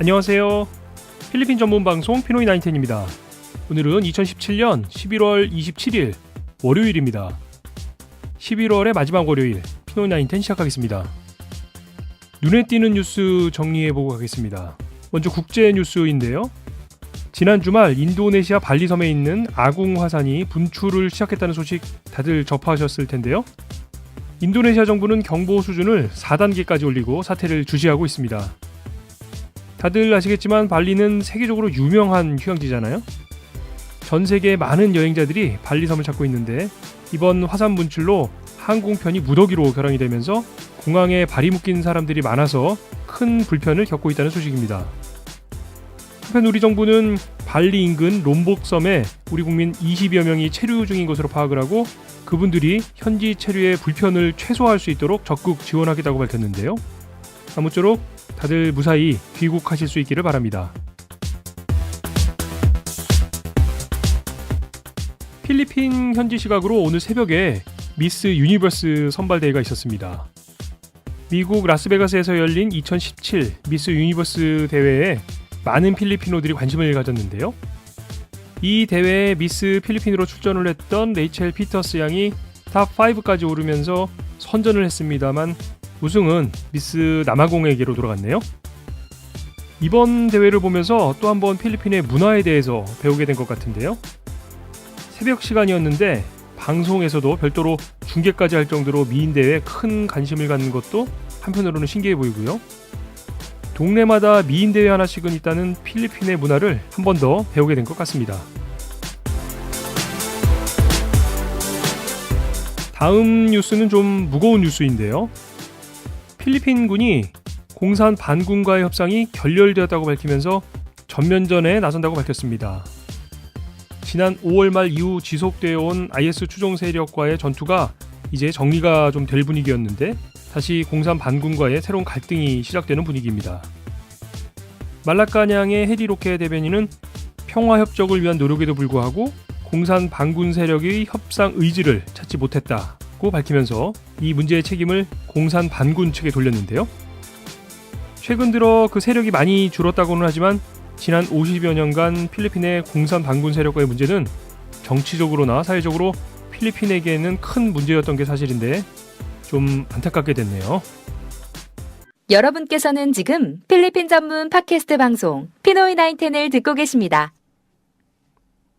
안녕하세요. 필리핀 전문 방송 피노이 나인텐입니다. 오늘은 2017년 11월 27일 월요일입니다. 11월의 마지막 월요일 피노이 나인텐 시작하겠습니다. 눈에 띄는 뉴스 정리해보고 가겠습니다. 먼저 국제 뉴스인데요. 지난 주말 인도네시아 발리섬에 있는 아궁 화산이 분출을 시작했다는 소식 다들 접하셨을 텐데요. 인도네시아 정부는 경보 수준을 4단계까지 올리고 사태를 주시하고 있습니다. 다들 아시겠지만 발리는 세계적으로 유명한 휴양지잖아요. 전 세계 많은 여행자들이 발리섬을 찾고 있는데 이번 화산 분출로 항공편이 무더기로 결항이 되면서 공항에 발이 묶인 사람들이 많아서 큰 불편을 겪고 있다는 소식입니다. 한편 우리 정부는 발리 인근 롬복섬에 우리 국민 20여 명이 체류 중인 것으로 파악을 하고 그분들이 현지 체류의 불편을 최소화할 수 있도록 적극 지원하겠다고 밝혔는데요. 아무쪼록 다들 무사히 귀국하실 수 있기를 바랍니다. 필리핀 현지 시각으로 오늘 새벽에 미스 유니버스 선발대회가 있었습니다. 미국 라스베가스에서 열린 2017 미스 유니버스 대회에 많은 필리핀어들이 관심을 가졌는데요. 이 대회에 미스 필리핀으로 출전을 했던 레이첼 피터스 양이 탑 5까지 오르면서 선전을 했습니다만 우승은 미스 남아공에게로 돌아갔네요. 이번 대회를 보면서 또 한 번 필리핀의 문화에 대해서 배우게 된 것 같은데요. 새벽 시간이었는데 방송에서도 별도로 중계까지 할 정도로 미인 대회에 큰 관심을 갖는 것도 한편으로는 신기해 보이고요. 동네마다 미인 대회 하나씩은 있다는 필리핀의 문화를 한 번 더 배우게 된 것 같습니다. 다음 뉴스는 좀 무거운 뉴스인데요. 필리핀군이 공산 반군과의 협상이 결렬되었다고 밝히면서 전면전에 나선다고 밝혔습니다. 지난 5월 말 이후 지속되어 온 IS 추종 세력과의 전투가 이제 정리가 좀 될 분위기였는데 다시 공산 반군과의 새로운 갈등이 시작되는 분위기입니다. 말라카냥의 해리로케 대변인은 평화협정을 위한 노력에도 불구하고 공산 반군 세력의 협상 의지를 찾지 못했다고 밝히면서 이 문제의 책임을 공산 반군 측에 돌렸는데요. 최근 들어 그 세력이 많이 줄었다고는 하지만 지난 50여 년간 필리핀의 공산 반군 세력과의 문제는 정치적으로나 사회적으로 필리핀에게는 큰 문제였던 게 사실인데 좀 안타깝게 됐네요. 여러분께서는 지금 필리핀 전문 팟캐스트 방송 피노이 나인텐을 듣고 계십니다.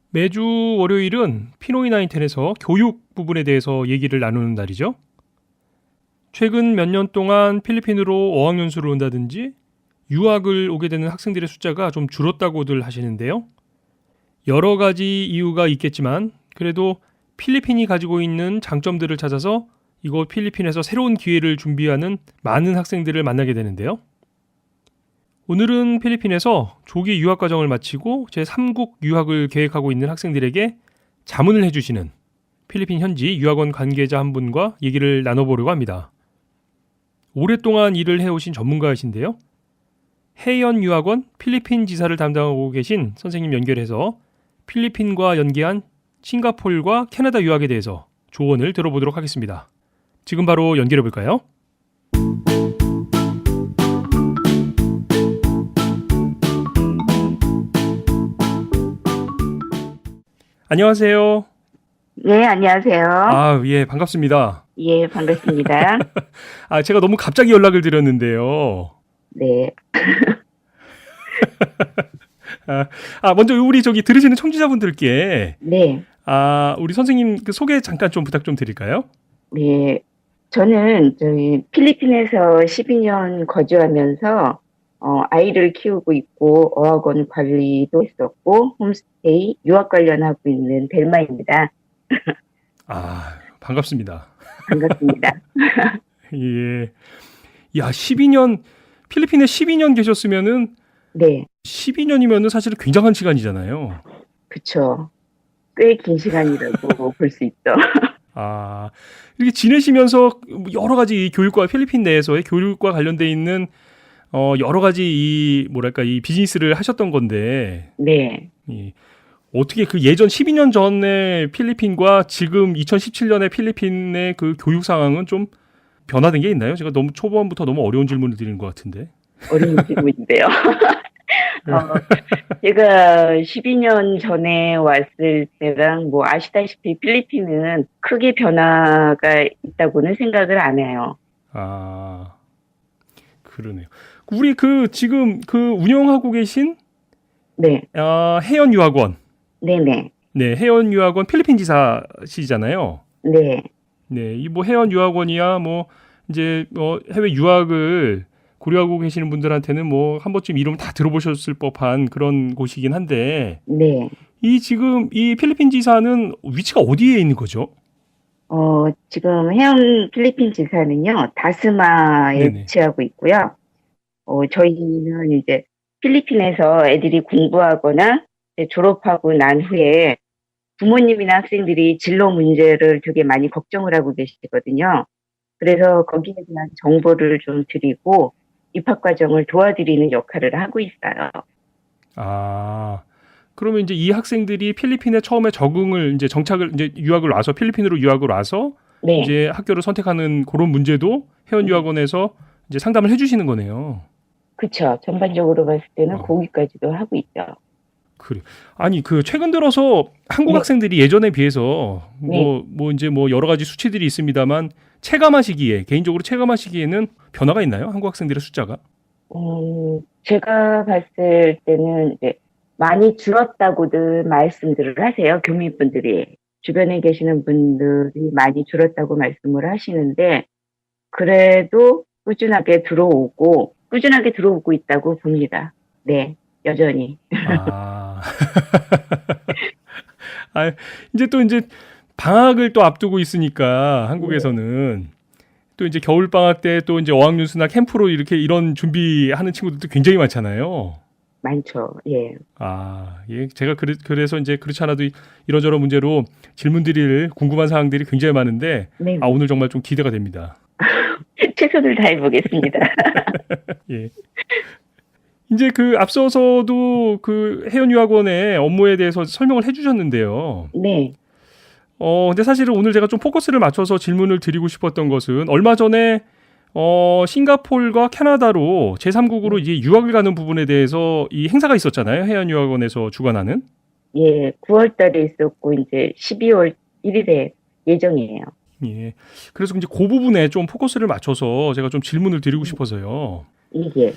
매주 월요일은 피노이 나인텐에서 교육 부분에 대해서 얘기를 나누는 날이죠. 최근 몇 년 동안 필리핀으로 어학연수를 온다든지 유학을 오게 되는 학생들의 숫자가 좀 줄었다고들 하시는데요. 여러 가지 이유가 있겠지만 그래도 필리핀이 가지고 있는 장점들을 찾아서 이곳 필리핀에서 새로운 기회를 준비하는 많은 학생들을 만나게 되는데요. 오늘은 필리핀에서 조기 유학과정을 마치고 제3국 유학을 계획하고 있는 학생들에게 자문을 해주시는 필리핀 현지 유학원 관계자 한 분과 얘기를 나눠보려고 합니다. 오랫동안 일을 해오신 전문가이신데요. 해연 유학원 필리핀 지사를 담당하고 계신 선생님 연결해서 필리핀과 연계한 싱가포르와 캐나다 유학에 대해서 조언을 들어보도록 하겠습니다. 지금 바로 연결해 볼까요? 안녕하세요. 네, 안녕하세요. 예, 반갑습니다. 예, 반갑습니다. 제가 너무 갑자기 연락을 드렸는데요. 네. 먼저 우리 들으시는 청취자분들께 네. 우리 선생님 그 소개 잠깐 좀 부탁 좀 드릴까요? 네. 저는 저희 필리핀에서 12년 거주하면서 아이를 키우고 있고 어학원 관리도 했었고 홈스테이 유학 관련하고 있는 델마입니다. 반갑습니다. 반갑습니다. 예. 야, 12년 필리핀에 12년 계셨으면은 네. 12년이면은 사실은 굉장한 시간이잖아요. 그쵸. 꽤 긴 시간이라고 볼 수 있죠. 이렇게 지내시면서 여러 가지 이 교육과 필리핀 내에서의 교육과 관련돼 있는 여러 가지 이 비즈니스를 하셨던 건데. 네. 어떻게 그 예전 12년 전의 필리핀과 지금 2017년의 필리핀의 그 교육 상황은 좀 변화된 게 있나요? 제가 너무 초반부터 너무 어려운 질문을 드리는 것 같은데. 어려운 질문인데요. 제가 12년 전에 왔을 때랑 뭐 아시다시피 필리핀은 크게 변화가 있다고는 생각을 안 해요. 아, 그러네요. 우리 그 지금 그 운영하고 계신 네, 해연유학원, 네네, 네, 해연유학원 필리핀 지사시잖아요. 네, 네, 이 뭐 해연유학원이야 뭐 이제 해외 유학을 고려하고 계시는 분들한테는 뭐 한 번쯤 이름 다 들어보셨을 법한 그런 곳이긴 한데 네. 이 지금 이 필리핀 지사는 위치가 어디에 있는 거죠? 지금 해운 필리핀 지사는요, 다스마에 네네. 위치하고 있고요. 저희는 이제 필리핀에서 애들이 공부하거나 이제 졸업하고 난 후에 부모님이나 학생들이 진로 문제를 되게 많이 걱정을 하고 계시거든요. 그래서 거기에 대한 정보를 좀 드리고 입학 과정을 도와드리는 역할을 하고 있어요. 아, 그러면 이제 이 학생들이 필리핀에 처음에 적응을 이제 정착을 이제 유학을 와서 필리핀으로 유학을 와서 네, 이제 학교를 선택하는 그런 문제도 해연유학원에서 이제 상담을 해주시는 거네요. 그쵸. 전반적으로 봤을 때는 어, 거기까지도 하고 있죠. 그래. 아니 그 최근 들어서 한국 네, 학생들이 예전에 비해서 네. 뭐 이제 뭐 여러 가지 수치들이 있습니다만 체감하시기에 개인적으로 체감하시기에는 변화가 있나요? 한국 학생들의 숫자가? 제가 봤을 때는 이제 많이 줄었다고들 말씀들을 하세요. 교민분들이. 주변에 계시는 분들이 많이 줄었다고 말씀을 하시는데, 그래도 꾸준하게 들어오고 있다고 봅니다. 네, 여전히. 아, 아 이제 또 이제 방학을 또 앞두고 있으니까 네, 한국에서는 또 이제 겨울 방학 때 또 이제 어학연수나 캠프로 이렇게 이런 준비하는 친구들도 굉장히 많잖아요. 많죠. 예. 아, 예, 제가 그래서 이제 그렇지 않아도 이러저러 문제로 질문 드릴 궁금한 사항들이 굉장히 많은데, 네, 아, 오늘 정말 좀 기대가 됩니다. 최선을 다해보겠습니다. 예. 이제 그 앞서서도 그 해연유학원의 업무에 대해서 설명을 해주셨는데요. 네, 근데 사실은 오늘 제가 좀 포커스를 맞춰서 질문을 드리고 싶었던 것은 얼마 전에 싱가포르와 캐나다로 제3국으로 이제 유학을 가는 부분에 대해서 이 행사가 있었잖아요. 해연유학원에서 주관하는. 예, 9월 달에 있었고, 이제 12월 1일에 예정이에요. 예. 그래서 이제 그 부분에 좀 포커스를 맞춰서 제가 좀 질문을 드리고 싶어서요. 이게,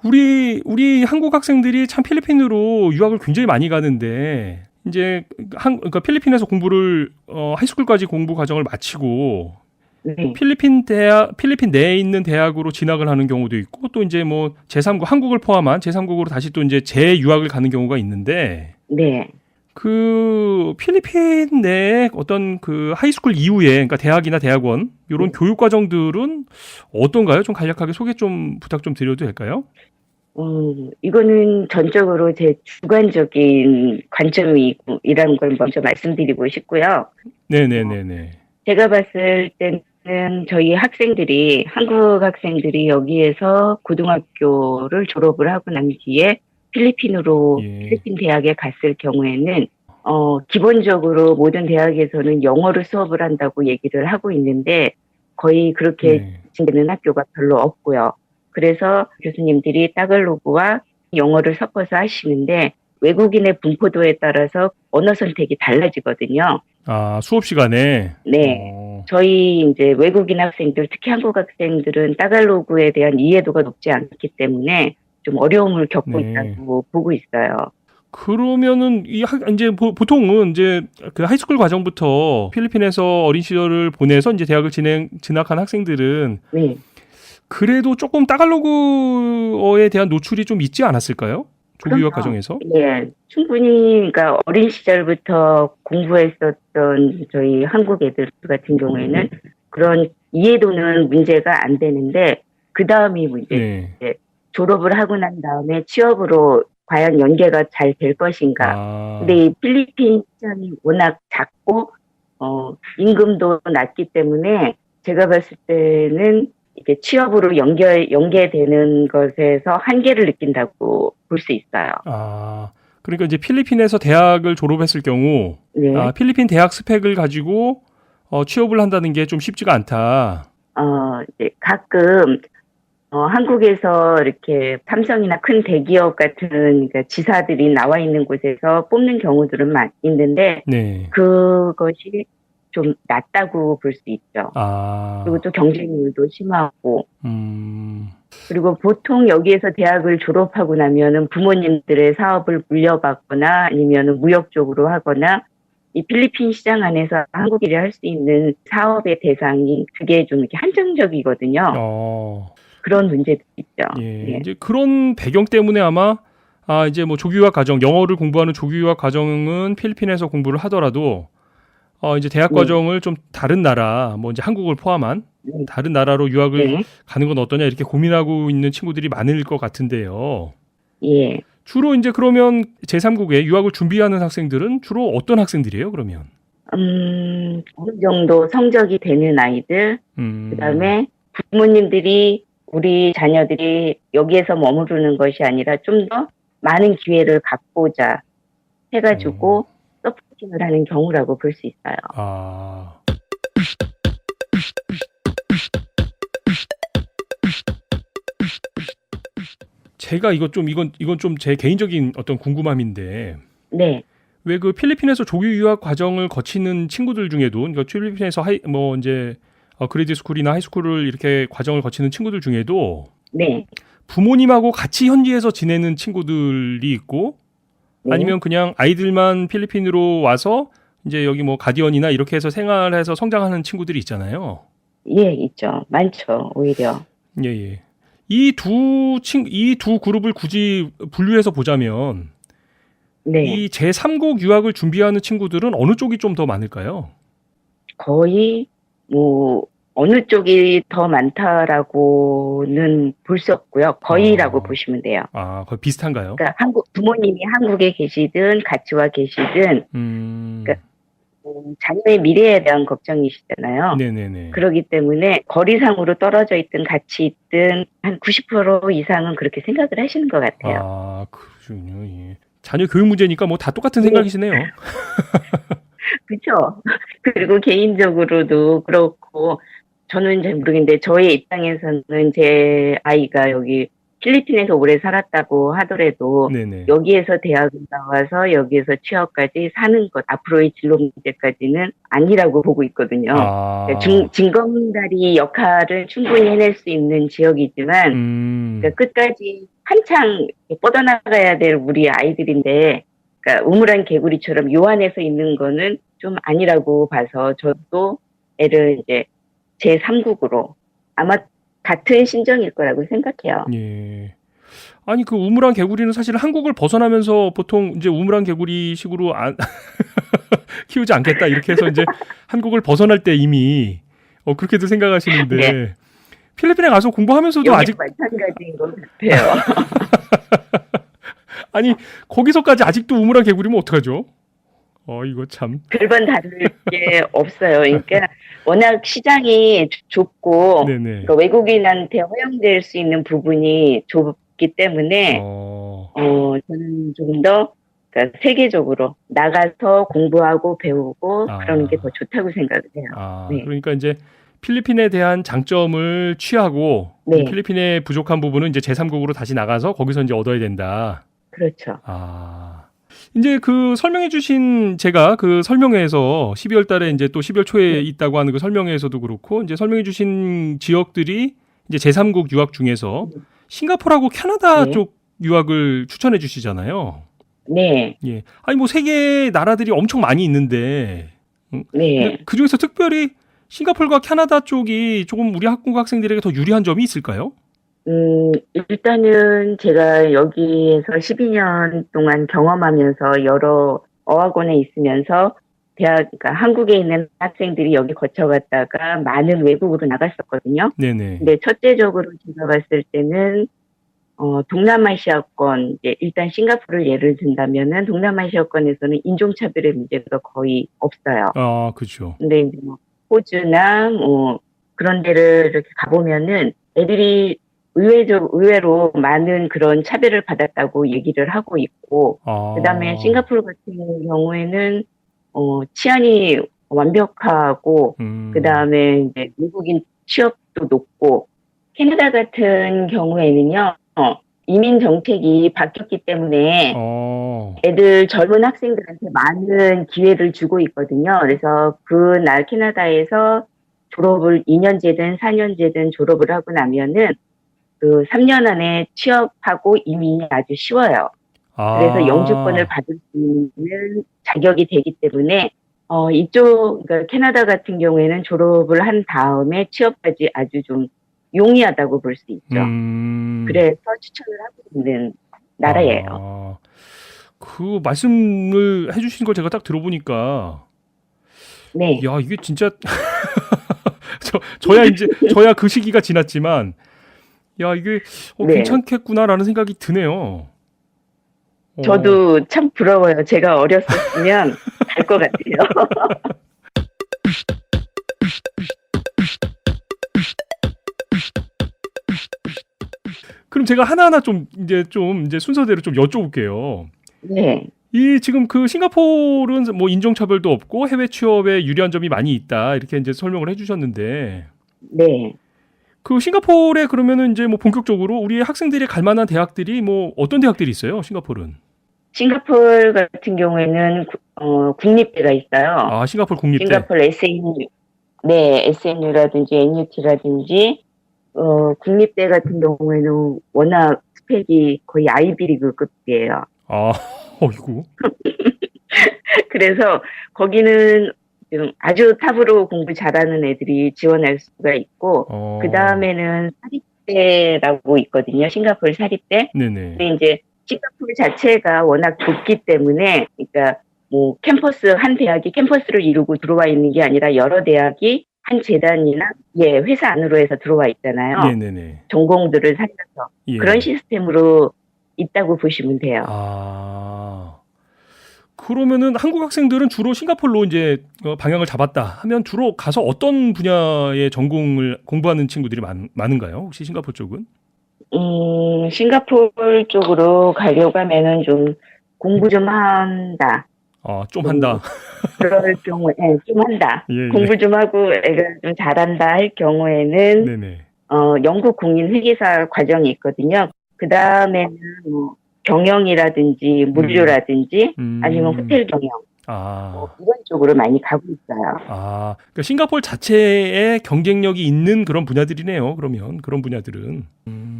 우리 한국 학생들이 참 필리핀으로 유학을 굉장히 많이 가는데 이제 그러니까 필리핀에서 공부를 하이스쿨까지 공부 과정을 마치고 네, 필리핀 내에 있는 대학으로 진학을 하는 경우도 있고 또 이제 뭐 제3국 한국을 포함한 제3국으로 다시 또 이제 재유학을 가는 경우가 있는데 네. 그 필리핀 내에 어떤 그 하이스쿨 이후에 그러니까 대학이나 대학원 이런 교육 과정들은 어떤가요? 좀 간략하게 소개 좀 부탁 좀 드려도 될까요? 이거는 전적으로 제 주관적인 관점이라는 걸 먼저 말씀드리고 싶고요. 어, 네네네네. 제가 봤을 때는 한국 학생들이 여기에서 고등학교를 졸업을 하고 난 뒤에 예. 필리핀 대학에 갔을 경우에는, 기본적으로 모든 대학에서는 영어를 수업을 한다고 얘기를 하고 있는데, 거의 그렇게 네. 진행되는 학교가 별로 없고요. 그래서 교수님들이 따갈로그와 영어를 섞어서 하시는데, 외국인의 분포도에 따라서 언어 선택이 달라지거든요. 아, 수업 시간에. 네. 저희 이제 외국인 학생들, 특히 한국 학생들은 따갈로그에 대한 이해도가 높지 않기 때문에 좀 어려움을 겪고 네. 있다고 보고 있어요. 그러면은 이제 보통은 이제 그 하이스쿨 과정부터 필리핀에서 어린 시절을 보내서 이제 대학을 진학한 학생들은 네. 그래도 조금 따갈로그어에 대한 노출이 좀 있지 않았을까요? 조기 유학 그럼요. 과정에서? 네. 충분히, 그러니까 어린 시절부터 공부했었던 저희 한국 애들 같은 경우에는 그런 이해도는 문제가 안 되는데, 그 다음이 문제. 네. 졸업을 하고 난 다음에 취업으로 과연 연계가 잘 될 것인가. 근데 아, 이 필리핀 시장이 워낙 작고, 임금도 낮기 때문에 제가 봤을 때는 이게 취업으로 연계되는 것에서 한계를 느낀다고 볼 수 있어요. 그러니까 이제 필리핀에서 대학을 졸업했을 경우, 네. 필리핀 대학 스펙을 가지고 취업을 한다는 게 좀 쉽지가 않다. 이제 가끔, 한국에서 이렇게 삼성이나 큰 대기업 같은 그러니까 지사들이 나와 있는 곳에서 뽑는 경우들은 있는데 네. 그것이 좀 낮다고 볼 수 있죠. 아, 그리고 또 경쟁률도 심하고 음, 그리고 보통 여기에서 대학을 졸업하고 나면은 부모님들의 사업을 물려받거나 아니면은 무역 쪽으로 하거나 이 필리핀 시장 안에서 한국인이 할 수 있는 사업의 대상이 그게 좀 이렇게 한정적이거든요. 어, 그런 문제도 있죠. 예. 예. 이제 그런 배경 때문에 아마, 이제 뭐 조기유학 과정, 영어를 공부하는 조기유학 과정은 필리핀에서 공부를 하더라도, 이제 대학 네. 과정을 좀 다른 나라, 뭐 이제 한국을 포함한 네. 다른 나라로 유학을 네. 가는 건 어떠냐 이렇게 고민하고 있는 친구들이 많을 것 같은데요. 예. 주로 이제 그러면 제3국에 유학을 준비하는 학생들은 주로 어떤 학생들이에요, 그러면? 어느 정도 성적이 되는 아이들, 그 음, 다음에 부모님들이 우리 자녀들이 여기에서 머무르는 것이 아니라 좀 더 많은 기회를 갖고자 해가지고 서포팅을 하는 경우라고 볼 수 있어요. 아, 제가 이건 좀 제 개인적인 어떤 궁금함인데, 네, 왜 그 필리핀에서 조기 유학 과정을 거치는 친구들 중에도, 그러니까 필리핀에서 뭐 이제 그레이드 스쿨이나 하이스쿨을 이렇게 과정을 거치는 친구들 중에도 네, 부모님하고 같이 현지에서 지내는 친구들이 있고, 네, 아니면 그냥 아이들만 필리핀으로 와서 이제 여기 뭐 가디언이나 이렇게 해서 생활해서 성장하는 친구들이 있잖아요. 예, 있죠. 많죠, 오히려. 예, 예. 이 두 그룹을 굳이 분류해서 보자면 네, 이 제3국 유학을 준비하는 친구들은 어느 쪽이 좀 더 많을까요? 거의 뭐 어느 쪽이 더 많다라고는 볼 수 없고요. 거의라고 어, 보시면 돼요. 거의 비슷한가요? 그러니까 부모님이 한국에 계시든 같이 와 계시든, 음, 그러니까 자녀의 미래에 대한 걱정이시잖아요. 네네네. 그렇기 때문에 거리상으로 떨어져 있든 같이 있든 한 90% 이상은 그렇게 생각을 하시는 것 같아요. 그러시군요. 예. 자녀 교육 문제니까 뭐 다 똑같은 네, 생각이시네요. 그렇죠. 그리고 개인적으로도 그렇고 저는 잘 모르겠는데 저의 입장에서는 제 아이가 여기 필리핀에서 오래 살았다고 하더라도 네네. 여기에서 대학을 나와서 여기에서 취업까지 사는 것 앞으로의 진로 문제까지는 아니라고 보고 있거든요. 그러니까 아, 징검다리 역할을 충분히 해낼 수 있는 지역이지만 그러니까 끝까지 한창 뻗어나가야 될 우리 아이들인데 그러니까 우물안 개구리처럼 요 안에서 있는 거는 좀 아니라고 봐서 저도 애를 이제 제3국으로 아마 같은 심정일 거라고 생각해요. 예. 아니 그 우물안 개구리는 사실 한국을 벗어나면서 보통 이제 우물안 개구리식으로 키우지 않겠다 이렇게 해서 이제 한국을 벗어날 때 이미 그렇게도 네, 생각하시는데 필리핀에 가서 공부하면서도 여기도 아직 마찬가지인 것 같아요. 아니 거기서까지 아직도 우물안 개구리면 어떡하죠? 이거 참. 별반 다를 게 없어요. 그러니까 워낙 시장이 좁고 네네. 그러니까 외국인한테 허용될 수 있는 부분이 좁기 때문에 저는 좀 더 그러니까 세계적으로 나가서 공부하고 배우고 그러는 게 더 아, 좋다고 생각을 해요. 네, 그러니까 이제 필리핀에 대한 장점을 취하고 이제 네, 필리핀의 부족한 부분은 이제 제3국으로 다시 나가서 거기서 이제 얻어야 된다. 그렇죠. 이제 그 설명해주신 제가 그 설명회에서 12월 달에 이제 또 12월 초에 네, 있다고 하는 그 설명회에서도 그렇고 이제 설명해주신 지역들이 이제 제3국 유학 중에서 싱가포르하고 캐나다 네, 쪽 유학을 추천해 주시잖아요. 네, 예. 아니 뭐 세계 나라들이 엄청 많이 있는데 근데 네. 그 중에서 특별히 싱가포르가 캐나다 쪽이 조금 우리 한국 학생들에게 더 유리한 점이 있을까요? 일단은 제가 여기에서 12년 동안 경험하면서 여러 어학원에 있으면서 그러니까 한국에 있는 학생들이 여기 거쳐갔다가 많은 외국으로 나갔었거든요. 네네. 근데 첫째적으로 제가 봤을 때는, 동남아시아권, 이제 일단 싱가포르를 예를 든다면은 동남아시아권에서는 인종차별의 문제가 거의 없어요. 그죠. 근데 이제 뭐 호주나 뭐 그런 데를 이렇게 가보면은 애들이 의외로 많은 그런 차별을 받았다고 얘기를 하고 있고, 그 다음에 아, 싱가포르 같은 경우에는, 치안이 완벽하고, 그 음, 다음에 이제 미국인 취업도 높고, 캐나다 같은 경우에는요, 이민 정책이 바뀌었기 때문에 애들 젊은 학생들한테 많은 기회를 주고 있거든요. 그래서 그날 캐나다에서 졸업을 2년제든 4년제든 졸업을 하고 나면은 그 3년 안에 취업하고 이민이 아주 쉬워요. 그래서 영주권을 받을 수 있는 자격이 되기 때문에 그러니까 캐나다 같은 경우에는 졸업을 한 다음에 취업까지 아주 좀 용이하다고 볼 수 있죠. 그래서 추천을 하고 있는 나라예요. 그 말씀을 해주신 걸 제가 딱 들어보니까, 네. 야, 이게 진짜 저야 그 시기가 지났지만, 야, 이게 네. 괜찮겠구나라는 생각이 드네요. 저도 참 부러워요. 제가 어렸었으면 갈 것 같아요. 그럼 제가 하나하나 좀 이제 순서대로 좀 여쭤볼게요. 네. 이 지금 그 싱가포르는 뭐 인종차별도 없고 해외 취업에 유리한 점이 많이 있다 이렇게 이제 설명을 해주셨는데, 네. 그 싱가포르에 그러면은 이제 뭐 본격적으로 우리 학생들이 갈 만한 대학들이 뭐 어떤 대학들이 있어요? 싱가포르는? 싱가포르 같은 경우에는 국립대가 있어요. 아, 싱가포르 국립대. 싱가포르 SNU, 네, SNU라든지 NUT라든지 국립대 같은 경우에는 워낙 스펙이 거의 아이비리그급이에요. 아, 어이구. 그래서 거기는 지금 아주 탑으로 공부 잘하는 애들이 지원할 수가 있고, 그 다음에는 사립대라고 있거든요. 싱가포르 사립대. 네네. 근데 이제 싱가포르 자체가 워낙 좁기 때문에, 그러니까 뭐 한 대학이 캠퍼스를 이루고 들어와 있는 게 아니라 여러 대학이 한 재단이나 회사 안으로 해서 들어와 있잖아요. 네네네. 전공들을 살려서 예. 그런 시스템으로 있다고 보시면 돼요. 아, 그러면은 한국 학생들은 주로 싱가포르로 이제 방향을 잡았다 하면 주로 가서 어떤 분야의 전공을 공부하는 친구들이 많은가요? 혹시 싱가포르 쪽은? 싱가포르 쪽으로 가려고 하면은 좀 공부 좀 한다. 좀 한다. 그럴 경우에, 좀 한다. 예, 예. 공부 좀 하고 애가 좀 잘한다 할 경우에는, 네네. 영국 국민회계사 과정이 있거든요. 그 다음에는 뭐 경영이라든지 물류라든지 아니면 호텔 경영. 이런 쪽으로 많이 가고 있어요. 그러니까 싱가포르 자체에 경쟁력이 있는 그런 분야들이네요. 그러면 그런 분야들은.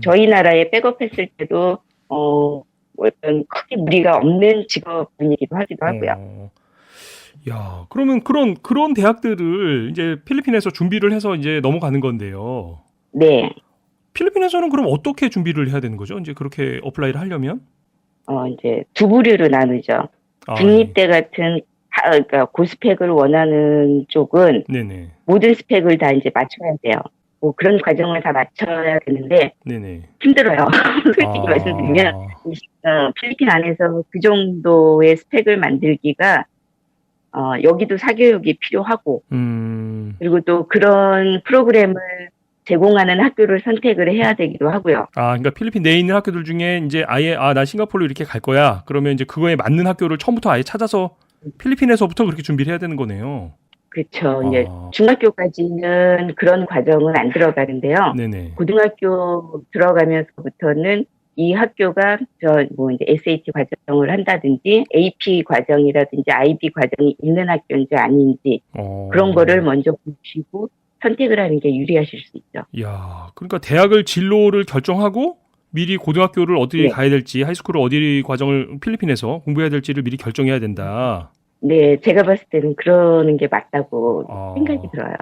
저희 나라에 백업했을 때도, 어떤 크게 무리가 없는 직업분이기도 하기도 하고요. 야, 그러면 그런 대학들을 이제 필리핀에서 준비를 해서 이제 넘어가는 건데요. 네. 필리핀에서는 그럼 어떻게 준비를 해야 되는 거죠? 이제 그렇게 어플라이를 하려면? 이제 두 부류로 나누죠. 국립대 같은, 그러니까 고스펙을 원하는 쪽은 네네. 모든 스펙을 다 이제 맞춰야 돼요. 뭐 그런 과정을 다 맞춰야 되는데 네네. 힘들어요. 솔직히 말씀드리면 필리핀 안에서 그 정도의 스펙을 만들기가 여기도 사교육이 필요하고 그리고 또 그런 프로그램을 제공하는 학교를 선택을 해야 되기도 하고요. 그러니까 필리핀 내에 있는 학교들 중에 이제 아예 나 싱가포르로 이렇게 갈 거야. 그러면 이제 그거에 맞는 학교를 처음부터 아예 찾아서 필리핀에서부터 그렇게 준비를 해야 되는 거네요. 그렇죠. 이제 중학교까지는 그런 과정은 안 들어가는데요. 네네. 고등학교 들어가면서부터는 이 학교가 이제 SAT 과정을 한다든지 AP 과정이라든지 IB 과정이 있는 학교인지 아닌지 그런 거를 먼저 보시고 선택을 하는 게 유리하실 수 있죠. 이야, 그러니까 대학을 진로를 결정하고 미리 고등학교를 어디 가야 될지, 하이스쿨을 어디 과정을 필리핀에서 공부해야 될지를 미리 결정해야 된다. 네, 제가 봤을 때는 그러는 게 맞다고 생각이 들어요.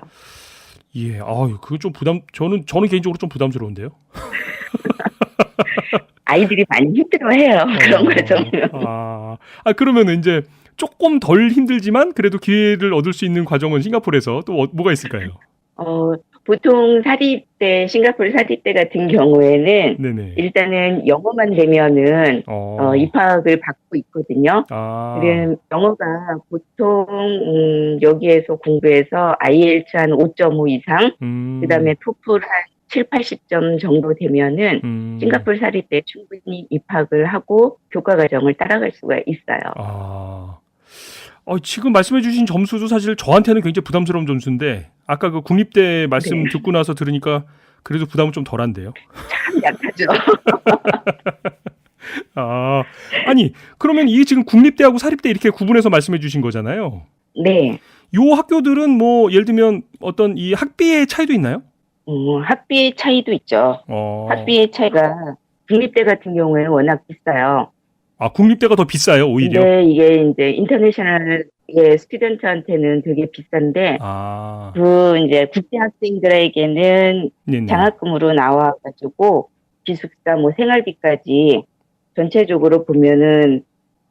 예, 그거 좀 저는 개인적으로 좀 부담스러운데요. 아이들이 많이 힘들어해요. 그런 과정은. 그러면 이제 조금 덜 힘들지만 그래도 기회를 얻을 수 있는 과정은 싱가포르에서 또 뭐가 있을까요? 보통 싱가포르 사립대 같은 경우에는 네네. 일단은 영어만 되면은 입학을 받고 있거든요. 그럼 영어가 보통 여기에서 공부해서 IELTS 한 5.5 이상, 그다음에 토플 한 7, 80점 정도 되면은 싱가포르 사립대에 충분히 입학을 하고 교과 과정을 따라갈 수가 있어요. 지금 말씀해 주신 점수도 사실 저한테는 굉장히 부담스러운 점수인데 아까 그 국립대 말씀 듣고 나서 들으니까 그래도 부담은 좀 덜한데요. 참 약하죠. 아, 아니, 그러면 이게 지금 국립대하고 사립대 이렇게 구분해서 말씀해 주신 거잖아요. 네. 요 학교들은 뭐 예를 들면 어떤 이 학비의 차이도 있나요? 학비 차이도 있죠. 학비의 차이가 국립대 같은 경우에는 워낙 비싸요. 아, 국립대가 더 비싸요, 오히려? 근데 이게 이제 인터내셔널 스튜던트한테는 되게 비싼데 아, 그 이제 국제 학생들에게는 네네. 장학금으로 나와가지고 기숙사 뭐 생활비까지 전체적으로 보면은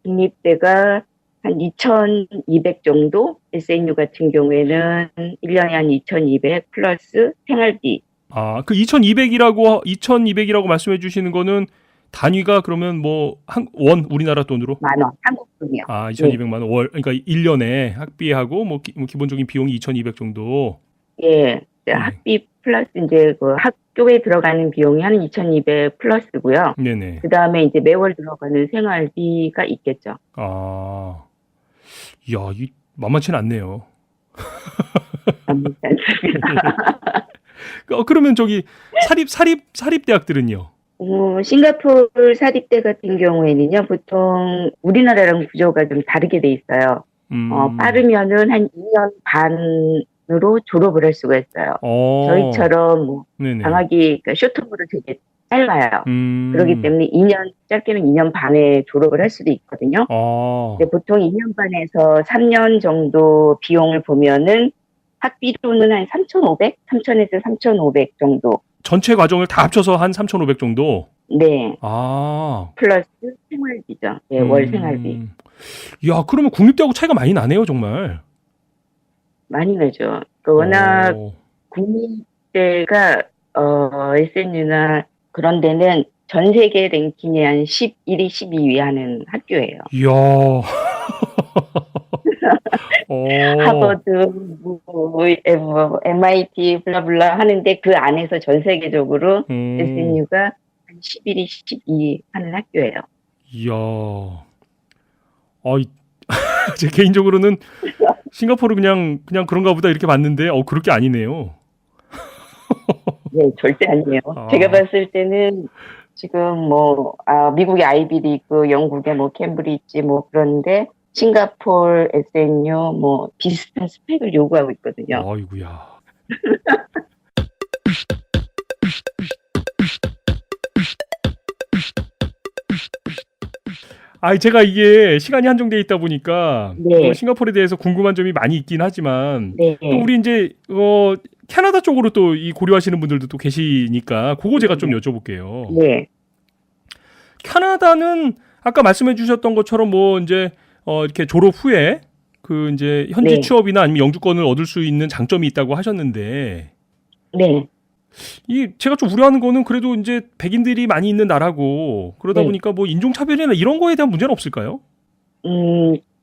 국립대가 한 2,200 정도, SNU 같은 경우에는 1년에 한 2,200 플러스 생활비. 아, 그 2,200이라고 말씀해 주시는 거는 단위가 그러면 뭐 우리나라 돈으로? 만 원, 한국 돈이요. 아, 네. 2,200만 원 그러니까 1년에 학비하고 뭐 기본적인 비용이 2,200 정도. 예. 네. 학비 플러스 이제 그 학교에 들어가는 비용이 한 2,200 플러스고요. 네네. 그 다음에 이제 매월 들어가는 생활비가 있겠죠. 아, 이야, 이 만만치는 않네요. 그러면 저기 사립 대학들은요? 싱가포르 사립대 같은 경우에는요, 보통 우리나라랑 구조가 좀 다르게 돼 있어요. 빠르면은 한 2년 반으로 졸업을 할 수가 있어요. 저희처럼 뭐 네네. 방학이 그러니까 쇼트으로 되게 짧아요. 음. 그렇기 때문에 짧게는 2년 반에 졸업을 할 수도 있거든요. 근데 보통 2년 반에서 3년 정도 비용을 보면은 학비로는 한 3,500, 3,000에서 3,500 정도. 전체 과정을 다 합쳐서 한 3,500 정도? 네. 아. 플러스 생활비죠. 네, 월 생활비. 야, 그러면 국립대하고 차이가 많이 나네요, 정말. 많이 나죠. 워낙 국립대가 SNU나 그런 데는 전 세계 랭킹에 한 11위, 12위 하는 학교예요. 이야. 하버드, MIT, 블라블라 하는데 그 안에서 전 세계적으로 SNU가 한 11위, 12위 하는 학교예요. 이야. 제 개인적으로는 싱가포르 그냥 그런가 보다 이렇게 봤는데, 그럴 게 아니네요. 네, 절대 아니에요. 제가 봤을 때는 지금 미국의 아이비리그, 영국의 캠브리지 그런데 싱가포르, SNU 비슷한 스펙을 요구하고 있거든요. 아이고야. 제가 이게 시간이 한정돼 있다 보니까 네. 싱가포르에 대해서 궁금한 점이 많이 있긴 하지만 네. 또 우리 이제 캐나다 쪽으로 또 이 고려하시는 분들도 또 계시니까 그거 제가 좀 여쭤볼게요. 네. 캐나다는 아까 말씀해 주셨던 것처럼 이제 이렇게 졸업 후에 그 이제 현지 네. 취업이나 아니면 영주권을 얻을 수 있는 장점이 있다고 하셨는데 네. 제가 좀 우려하는 거는 그래도 이제 백인들이 많이 있는 나라고 그러다 네. 보니까 인종차별이나 이런 거에 대한 문제는 없을까요?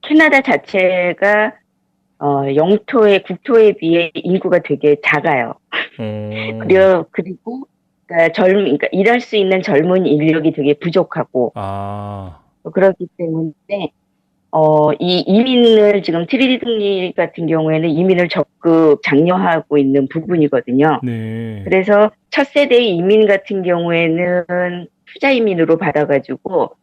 캐나다 자체가 영토의 국토에 비해 인구가 되게 작아요. 그리고 그러니까 일할 수 있는 젊은 인력이 되게 부족하고 그렇기 때문에 이 이민을 지금 트리딩리 같은 경우에는 이민을 적극 장려하고 있는 부분이거든요. 네. 그래서 첫 세대의 이민 같은 경우에는 투자 이민으로 받아가지고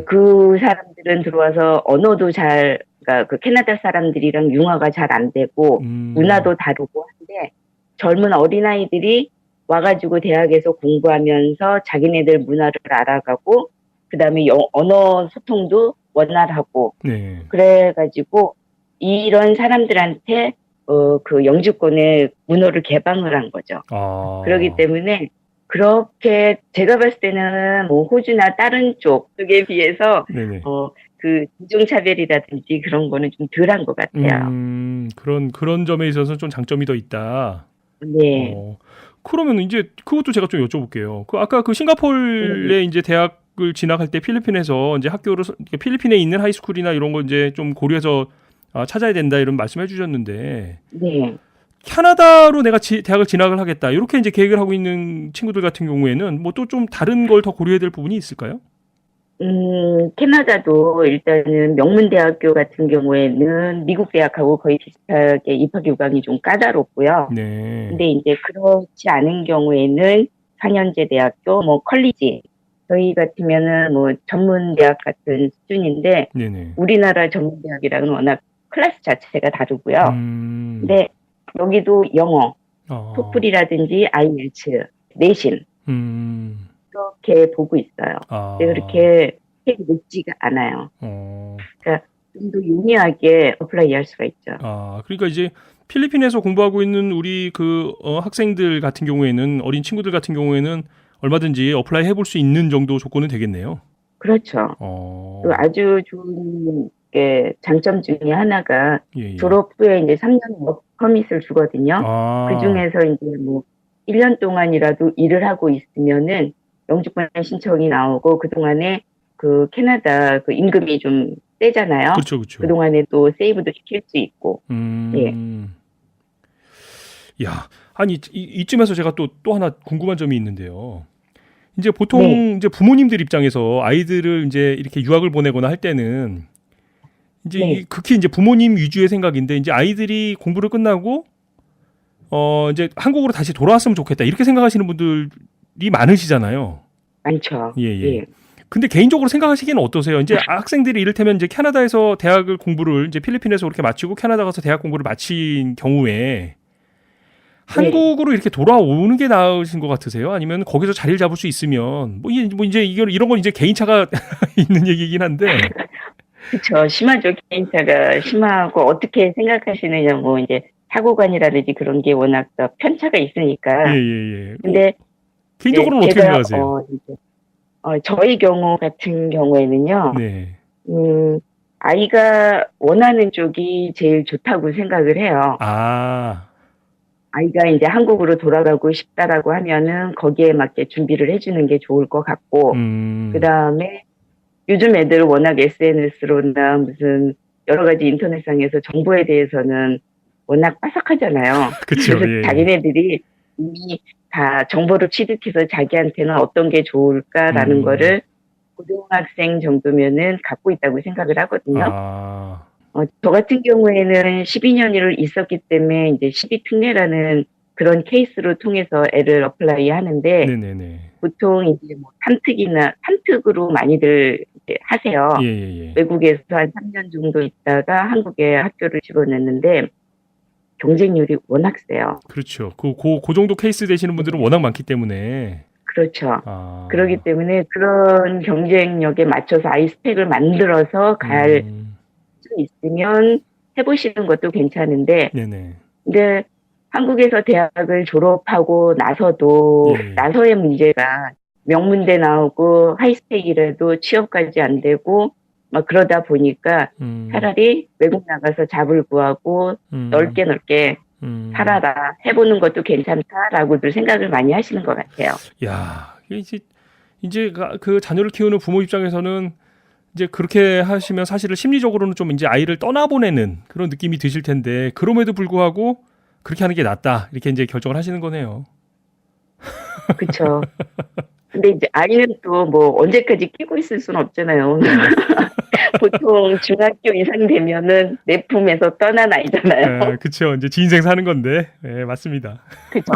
그 사람들은 들어와서 언어도 그러니까 그 캐나다 사람들이랑 융화가 잘 안 되고 문화도 다르고 한데 젊은 어린아이들이 와가지고 대학에서 공부하면서 자기네들 문화를 알아가고 그다음에 언어 소통도 원활하고 네. 그래가지고 이런 사람들한테 그 영주권의 문호를 개방을 한 거죠. 그렇기 때문에 그렇게 제가 봤을 때는 호주나 다른 쪽에 비해서 네네. 그 인종차별이라든지 그런 거는 좀 덜한 것 같아요. 그런 점에 있어서 좀 장점이 더 있다. 네. 그러면 이제 그것도 제가 좀 여쭤볼게요. 아까 그 싱가포르에 이제 대학을 진학할 때 필리핀에서 이제 필리핀에 있는 하이스쿨이나 이런 거 이제 좀 고려해서 찾아야 된다 이런 말씀해 주셨는데. 네. 캐나다로 내가 대학을 진학을 하겠다. 이렇게 이제 계획을 하고 있는 친구들 같은 경우에는 또 좀 다른 걸 더 고려해야 될 부분이 있을까요? 캐나다도 일단은 명문대학교 같은 경우에는 미국 대학하고 거의 비슷하게 입학 요강이 좀 까다롭고요. 네. 근데 이제 그렇지 않은 경우에는 4년제 대학교, 뭐 컬리지, 저희 같으면은 뭐 전문대학 같은 수준인데 네네. 우리나라 전문대학이랑은 워낙 클래스 자체가 다르고요. 음. 근데 여기도 영어, 아. 토플이라든지 IELTS, 내신 음. 이렇게 보고 있어요. 아. 근데 그렇게 높지가 않아요. 어. 그러니까 좀 더 용이하게 어플라이 할 수가 있죠. 아, 그러니까 이제 필리핀에서 공부하고 있는 우리 학생들 같은 경우에는 어린 친구들 같은 경우에는 얼마든지 어플라이 해볼 수 있는 정도 조건은 되겠네요. 그렇죠. 어. 그 아주 좋은 게 장점 중에 하나가 예, 예. 졸업 후에 이제 3년 워크 퍼밋을 주거든요. 아. 그 중에서 이제 뭐 1년 동안이라도 일을 하고 있으면은 영주권 신청이 나오고 그동안에 그 캐나다 그 임금이 좀 세잖아요. 그렇죠, 그렇죠. 그동안에 또 세이브도 시킬 수 있고. 예. 야, 아니 이쯤에서 제가 또 하나 궁금한 점이 있는데요. 이제 보통 네. 이제 부모님들 입장에서 아이들을 이제 이렇게 유학을 보내거나 할 때는 이제 네. 극히 이제 부모님 위주의 생각인데 이제 아이들이 공부를 끝나고 이제 한국으로 다시 돌아왔으면 좋겠다 이렇게 생각하시는 분들이 많으시잖아요. 많죠. 예, 예. 예. 근데 개인적으로 생각하시기에는 어떠세요? 이제 학생들이 이를테면 이제 캐나다에서 대학을 공부를 이제 필리핀에서 그렇게 마치고 캐나다 가서 대학 공부를 마친 경우에 한국으로 이렇게 돌아오는 게 나으신 것 같으세요? 아니면 거기서 자리를 잡을 수 있으면 이제 이런 건 이제 개인차가 있는 얘기긴 한데. 그렇죠. 심하죠. 개인차가 심하고 어떻게 생각하시느냐 뭐 이제 사고관이라든지 그런 게 워낙 더 편차가 있으니까. 예. 근데 개인적으로는 어떻게 생각하세요? 저희 경우 같은 경우에는요. 네. 아이가 원하는 쪽이 제일 좋다고 생각을 해요. 아. 아이가 이제 한국으로 돌아가고 싶다라고 하면은 거기에 맞게 준비를 해주는 게 좋을 것 같고, 그 다음에 요즘 애들 워낙 SNS로나 무슨 여러 가지 인터넷상에서 정보에 대해서는 워낙 빠삭하잖아요. 그쵸, 그래서 예. 자기네들이 이미 다 정보를 취득해서 자기한테는 어떤 게 좋을까라는 거를 고등학생 정도면은 갖고 있다고 생각을 하거든요. 아. 저 같은 경우에는 12년을 있었기 때문에 이제 12특례라는 그런 케이스로 통해서 애를 어플라이 하는데 네네네. 보통 이제 뭐 탐특으로 많이들 이제 하세요. 예. 외국에서 한 3년 정도 있다가 한국에 학교를 집어넣는데 경쟁률이 워낙 세요. 그렇죠. 그 정도 케이스 되시는 분들은 워낙 많기 때문에. 그렇죠. 아. 그렇기 때문에 그런 경쟁력에 맞춰서 아이 스펙을 만들어서 갈 수 있으면 해보시는 것도 괜찮은데, 네네. 근데 한국에서 대학을 졸업하고 나서도 예. 나서의 문제가 명문대 나오고 하이스펙이라도 취업까지 안 되고 막 그러다 보니까 차라리 외국 나가서 잡을 구하고 넓게 살아라 해보는 것도 괜찮다라고들 생각을 많이 하시는 것 같아요. 야, 이제 그 자녀를 키우는 부모 입장에서는 이제 그렇게 하시면 사실은 심리적으로는 좀 이제 아이를 떠나보내는 그런 느낌이 드실 텐데 그럼에도 불구하고 그렇게 하는 게 낫다 이렇게 이제 결정을 하시는 거네요. 그렇죠. 근데 이제 아이는 또 뭐 언제까지 끼고 있을 수는 없잖아요. 보통 중학교 이상 되면은 내 품에서 떠난 아이잖아요. 그렇죠. 이제 지 인생 사는 건데, 네, 맞습니다. 그죠?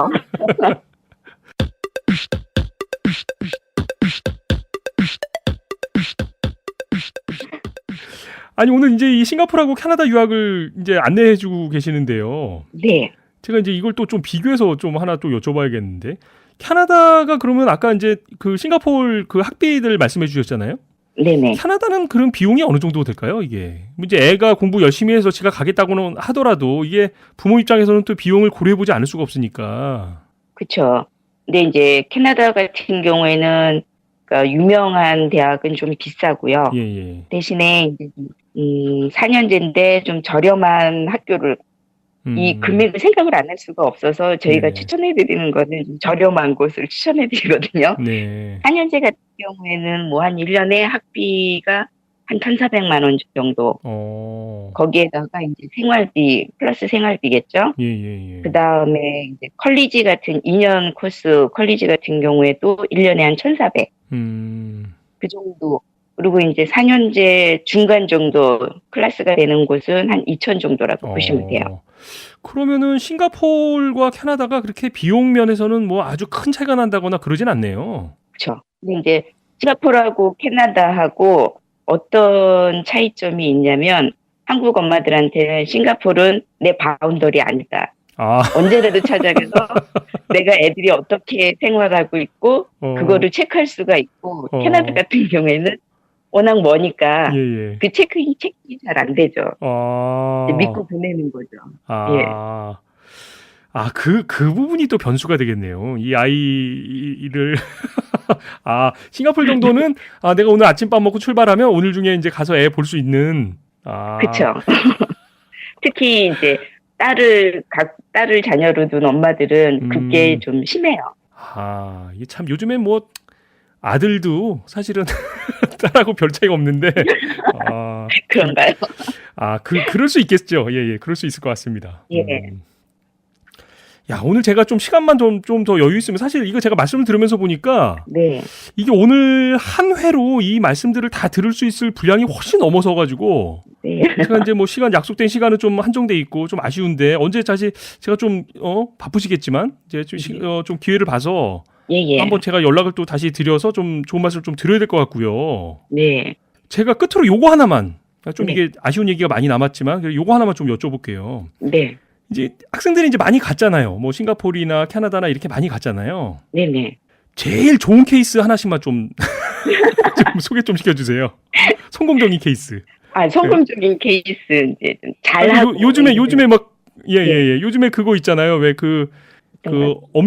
아니 오늘 이제 이 싱가포르하고 캐나다 유학을 이제 안내해주고 계시는데요. 네. 제가 이제 이걸 또 좀 비교해서 좀 하나 또 여쭤봐야겠는데, 캐나다가 그러면 아까 이제 그 싱가포르 그 학비들 말씀해 주셨잖아요. 네네. 캐나다는 그런 비용이 어느 정도 될까요, 이게? 이제 애가 공부 열심히 해서 제가 가겠다고는 하더라도 이게 부모 입장에서는 또 비용을 고려해보지 않을 수가 없으니까. 그렇죠. 근데 이제 캐나다 같은 경우에는 그러니까 유명한 대학은 좀 비싸고요. 예. 대신에 이제 4년제인데 좀 저렴한 학교를 이 금액을 생각을 안 할 수가 없어서 저희가 네네. 추천해드리는 거는 좀 저렴한 곳을 추천해드리거든요. 네. 4년제 같은 경우에는 뭐 한 1년에 학비가 한 1,400만 원 정도. 거기에다가 이제 생활비, 플러스 생활비겠죠? 예. 그 다음에 이제 컬리지 같은 2년 코스 컬리지 같은 경우에도 1년에 한 1,400. 그 정도 그리고 이제 4년제 중간 정도 클래스가 되는 곳은 한 2천 정도라고 보시면 돼요. 그러면은 싱가포르와 캐나다가 그렇게 비용 면에서는 뭐 아주 큰 차이가 난다거나 그러진 않네요. 그렇죠. 근데 이제 싱가포르하고 캐나다하고 어떤 차이점이 있냐면 한국 엄마들한테는 싱가포르는 내 바운더리 아니다. 아, 언제라도 찾아가서 내가 애들이 어떻게 생활하고 있고 그거를 체크할 수가 있고 캐나다 같은 경우에는 워낙 머니까 예, 예. 그 체크인이 잘 안 되죠. 아, 믿고 보내는 거죠. 아, 그 부분이 또 변수가 되겠네요. 이 아이를, 싱가포르 정도는, 내가 오늘 아침밥 먹고 출발하면 오늘 중에 이제 가서 애 볼 수 있는, 그렇죠. 특히 이제 딸을 자녀로 둔 엄마들은 그게 좀 심해요. 이게 참 요즘에 뭐 아들도 사실은 딸하고 별 차이가 없는데, 그런가요? 그럴 수 있겠죠. 예, 예, 그럴 수 있을 것 같습니다. 예. 야, 오늘 제가 좀 시간만 좀 더 여유 있으면 사실 이거 제가 말씀을 들으면서 보니까 네. 이게 오늘 한 회로 이 말씀들을 다 들을 수 있을 분량이 훨씬 넘어서 가지고 네. 제가 이제 뭐 약속된 시간은 좀 한정돼 있고 좀 아쉬운데 언제 다시 제가 좀 바쁘시겠지만 이제 좀 기회를 봐서 예. 한번 제가 연락을 또 다시 드려서 좀 좋은 말씀을 좀 드려야 될 것 같고요. 네. 제가 끝으로 요거 하나만 좀 네. 이게 아쉬운 얘기가 많이 남았지만 요거 하나만 좀 여쭤볼게요. 네. 이제 학생들이 이제 많이 갔잖아요. 뭐 싱가포르나 캐나다나 이렇게 많이 갔잖아요. 네네. 제일 좋은 케이스 하나씩만 좀, 좀 소개 좀 시켜주세요. 성공적인 케이스. 성공적인 케이스 이제 좀 잘하고 요즘에 막 예. 요즘에 그거 있잖아요. 왜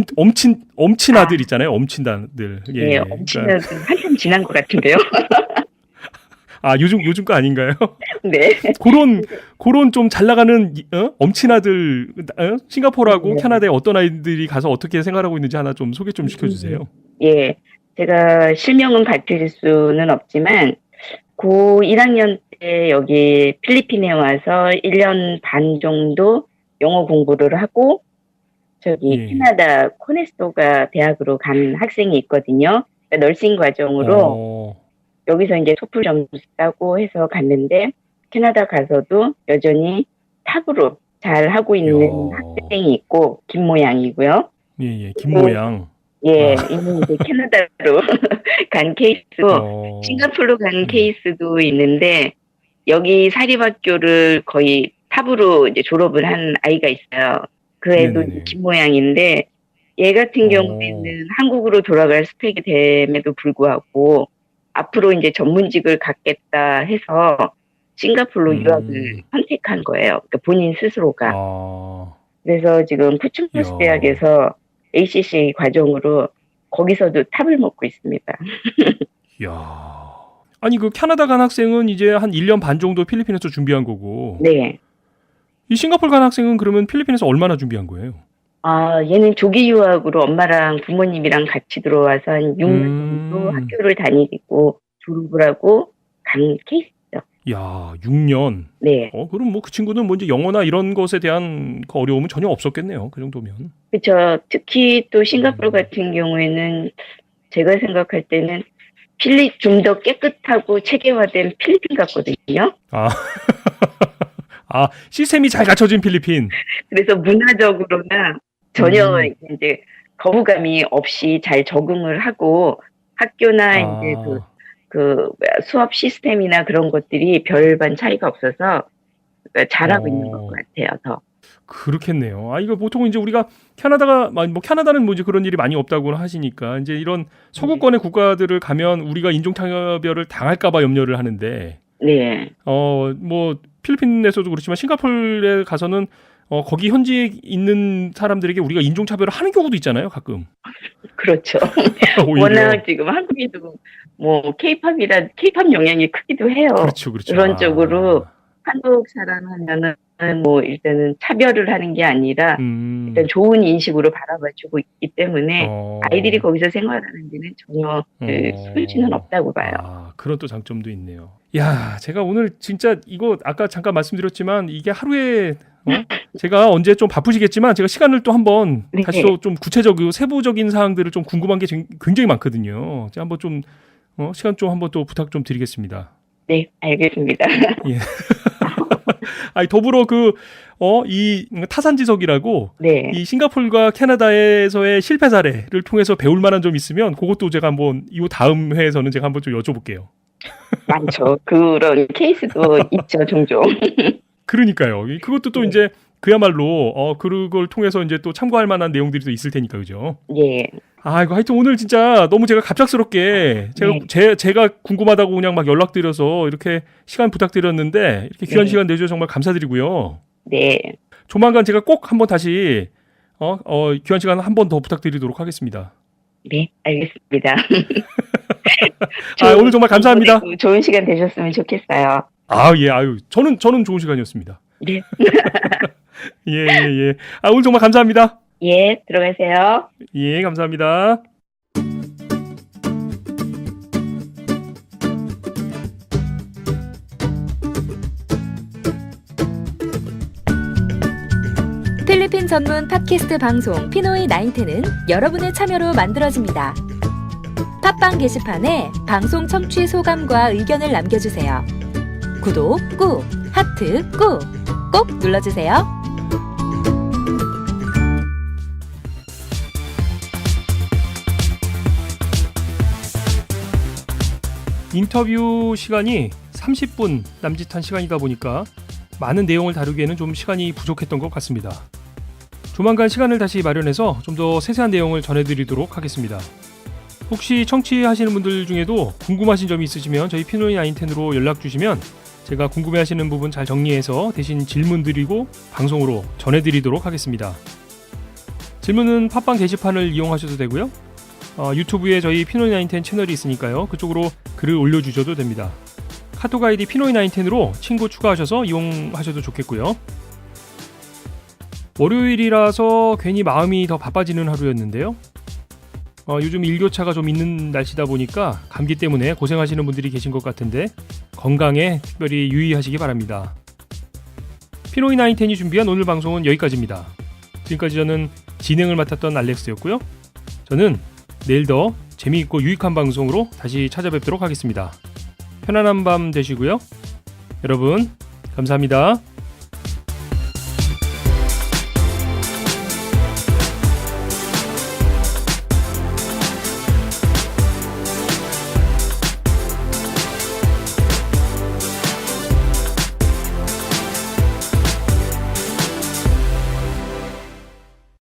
엄친 아들 있잖아요. 엄친아들. 예. 엄친아들 한참 지난 것 같은데요. 요즘 거 아닌가요? 네. 그런 좀 잘 나가는 엄친아들 싱가포르하고 네. 캐나다에 어떤 아이들이 가서 어떻게 생활하고 있는지 하나 좀 소개 좀 시켜주세요. 예. 제가 실명은 밝힐 수는 없지만 고 1학년 때 여기 필리핀에 와서 1년 반 정도 영어 공부를 하고 예. 캐나다 코네스토가 대학으로 간 학생이 있거든요. 그러니까 널싱 과정으로 여기서 이제 토플 점수 따고 해서 갔는데 캐나다 가서도 여전히 탑으로 잘 하고 있는 학생이 있고 김모양이고요. 예, 김모양. 예, 이미 이제 캐나다로 간 케이스고 싱가포르로 간 케이스도 있는데 여기 사립학교를 거의 탑으로 이제 졸업을 한 아이가 있어요. 그 애도 김모양인데 얘 같은 경우에는 한국으로 돌아갈 스펙이 됨에도 불구하고 앞으로 이제 전문직을 갖겠다 해서 싱가포르로 유학을 선택한 거예요. 그러니까 본인 스스로가. 그래서 지금 푸춘버스 대학에서 ACCA 과정으로 거기서도 탑을 먹고 있습니다. 이야. 아니 그 캐나다 간 학생은 이제 한 1년 반 정도 필리핀에서 준비한 거고. 네. 이 싱가포르 간 학생은 그러면 필리핀에서 얼마나 준비한 거예요? 얘는 조기 유학으로 엄마랑 부모님이랑 같이 들어와서 한 6년 정도 학교를 다니고 졸업을 하고 간 케이스죠. 야, 6년. 네. 그럼 뭐 그 친구는 뭐 이제 영어나 이런 것에 대한 그 어려움은 전혀 없었겠네요. 그 정도면. 그렇죠. 특히 또 싱가포르 같은 경우에는 제가 생각할 때는 좀 더 깨끗하고 체계화된 필리핀 같거든요. 시스템이 잘 갖춰진 필리핀. 그래서 문화적으로나 전혀 이제 거부감이 없이 잘 적응을 하고 학교나 이제 그 수업 시스템이나 그런 것들이 별반 차이가 없어서 잘하고 있는 것 같아요. 더. 그렇겠네요. 이거 보통 이제 우리가 캐나다는 뭐 이제 그런 일이 많이 없다고 하시니까 이제 이런 서구권의 국가들을 가면 우리가 인종차별을 당할까봐 염려를 하는데. 네. 뭐 필리핀에서도 그렇지만 싱가포르에 가서는 거기 현지에 있는 사람들에게 우리가 인종차별을 하는 경우도 있잖아요, 가끔. 그렇죠. 워낙 지금 한국에도 뭐 케이팝 영향이 크기도 해요. 그렇죠. 그런 쪽으로 한국 사람 하면은 뭐 일단은 차별을 하는 게 아니라 일단 좋은 인식으로 바라봐주고 있기 때문에 아이들이 거기서 생활하는 데는 전혀 손실은 없다고 봐요. 그런 또 장점도 있네요. 야, 제가 오늘 진짜 이거 아까 잠깐 말씀드렸지만 이게 하루에 제가 언제 좀 바쁘시겠지만 제가 시간을 또 한번 다시 좀 구체적이고 세부적인 사항들을 좀 궁금한 게 굉장히 많거든요. 제가 한번 좀 시간 좀 한번 또 부탁 좀 드리겠습니다. 네, 알겠습니다. 예. 아니, 더불어 이 타산지석이라고 네, 이 싱가포르와 캐나다에서의 실패 사례를 통해서 배울 만한 점 있으면 그것도 제가 한번 이 다음 회에서는 제가 한번 좀 여쭤볼게요. 많죠. 그런 케이스도 있죠, 종종. 그러니까요. 그것도 또 네. 이제 그야말로 그걸 통해서 이제 또 참고할 만한 내용들이 또 있을 테니까 그죠? 예, 이거 하여튼 오늘 진짜 너무 제가 갑작스럽게 제가 궁금하다고 그냥 막 연락드려서 이렇게 시간 부탁드렸는데 이렇게 귀한 네. 시간 내주셔서 정말 감사드리고요. 네, 조만간 제가 꼭 한번 다시 귀한 시간 한 번 더 부탁드리도록 하겠습니다. 네, 알겠습니다. 오늘 정말 감사합니다. 좋은 시간 되셨으면 좋겠어요. 예, 저는 좋은 시간이었습니다. 네, 예. 오늘 정말 감사합니다. 예, 들어가세요. 예, 감사합니다. 필리핀 전문 팟캐스트 방송 피노이 나인텐은 여러분의 참여로 만들어집니다. 팟빵 게시판에 방송 청취 소감과 의견을 남겨주세요. 구독 꾹, 하트 꾹, 꼭 눌러주세요. 인터뷰 시간이 30분 남짓한 시간이다 보니까 많은 내용을 다루기에는 좀 시간이 부족했던 것 같습니다. 조만간 시간을 다시 마련해서 좀 더 세세한 내용을 전해드리도록 하겠습니다. 혹시 청취하시는 분들 중에도 궁금하신 점이 있으시면 저희 피노이 나인텐으로 연락 주시면 제가 궁금해하시는 부분 잘 정리해서 대신 질문 드리고 방송으로 전해드리도록 하겠습니다. 질문은 팟빵 게시판을 이용하셔도 되고요. 유튜브에 저희 피노이 나인텐 채널이 있으니까요. 그쪽으로 글을 올려주셔도 됩니다. 카톡 아이디 피노이 나인텐으로 친구 추가하셔서 이용하셔도 좋겠고요. 월요일이라서 괜히 마음이 더 바빠지는 하루였는데요. 요즘 일교차가 좀 있는 날씨다 보니까 감기 때문에 고생하시는 분들이 계신 것 같은데 건강에 특별히 유의하시기 바랍니다. 피노이 나인텐이 준비한 오늘 방송은 여기까지입니다. 지금까지 저는 진행을 맡았던 알렉스였고요. 저는 내일 더 재미있고 유익한 방송으로 다시 찾아뵙도록 하겠습니다. 편안한 밤 되시고요. 여러분 감사합니다.